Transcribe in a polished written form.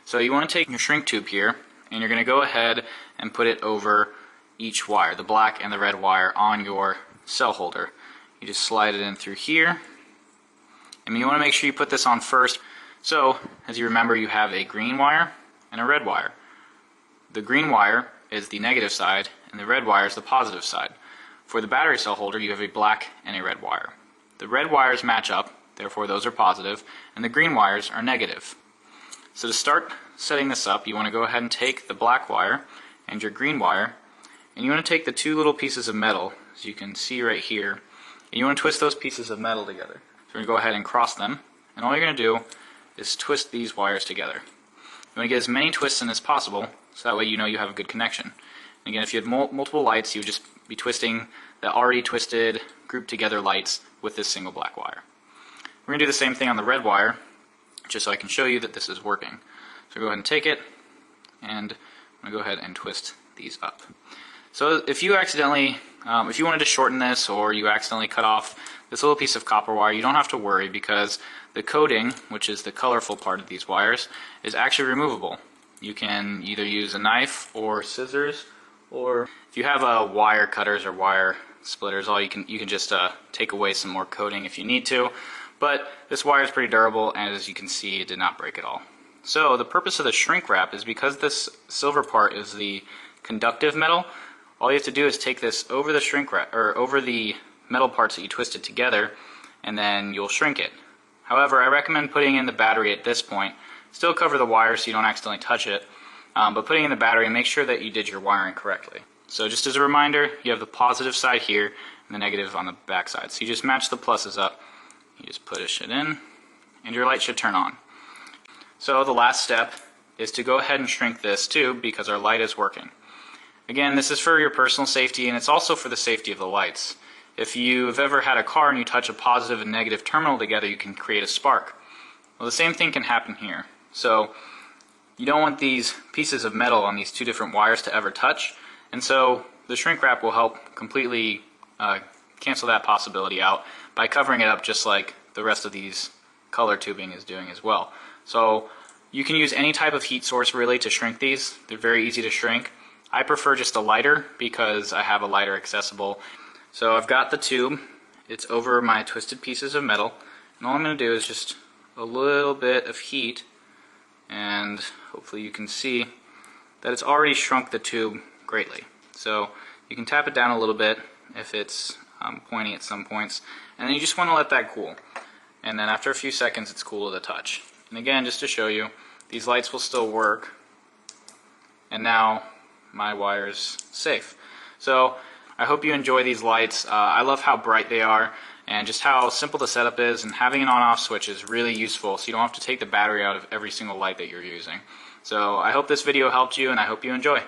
So you want to take your shrink tube here, and you're going to go ahead and put it over each wire, the black and the red wire, on your cell holder. You just slide it in through here, and you want to make sure you put this on first. So, as you remember, you have a green wire and a red wire. The green wire is the negative side, and the red wire is the positive side. For the battery cell holder, you have a black and a red wire. The red wires match up, therefore those are positive, and the green wires are negative. So to start setting this up, you want to go ahead and take the black wire and your green wire, and you want to take the two little pieces of metal, as you can see right here, and you want to twist those pieces of metal together. So we're going to go ahead and cross them, and all you're going to do is twist these wires together. You want to get as many twists in as possible, so that way you know you have a good connection. And again, if you had multiple lights, you would just be twisting the already twisted, grouped together lights with this single black wire. We're going to do the same thing on the red wire, just so I can show you that this is working. So go ahead and take it, and I'm going to go ahead and twist these up. So if you accidentally, if you wanted to shorten this, or you accidentally cut off this little piece of copper wire, you don't have to worry, because the coating, which is the colorful part of these wires, is actually removable. You can either use a knife or scissors, or if you have wire cutters or wire splitters, you can just take away some more coating if you need to. But this wire is pretty durable, and as you can see, it did not break at all. So the purpose of the shrink wrap is, because this silver part is the conductive metal, all you have to do is take this over the shrink wrap, or over the metal parts that you twisted together, and then you'll shrink it. However, I recommend putting in the battery at this point. Still cover the wire so you don't accidentally touch it, but putting in the battery, and make sure that you did your wiring correctly. So just as a reminder, you have the positive side here and the negative on the back side. So you just match the pluses up. You just push it in, and your light should turn on. So the last step is to go ahead and shrink this tube, because our light is working. Again, this is for your personal safety, and it's also for the safety of the lights. If you've ever had a car and you touch a positive and negative terminal together, you can create a spark. Well, the same thing can happen here. So you don't want these pieces of metal on these two different wires to ever touch, and so the shrink wrap will help completely cancel that possibility out by covering it up, just like the rest of these color tubing is doing as well. So you can use any type of heat source really to shrink these. They're very easy to shrink. I prefer just a lighter, because I have a lighter accessible. So I've got the tube, it's over my twisted pieces of metal, and all I'm going to do is just a little bit of heat, and hopefully you can see that it's already shrunk the tube greatly. So you can tap it down a little bit if it's pointy at some points, and then you just want to let that cool. And then after a few seconds, it's cool to the touch. And again, just to show you, these lights will still work, and now my wire's safe. So I hope you enjoy these lights. I love how bright they are, and just how simple the setup is, and having an on-off switch is really useful, so you don't have to take the battery out of every single light that you're using. So I hope this video helped you, and I hope you enjoy.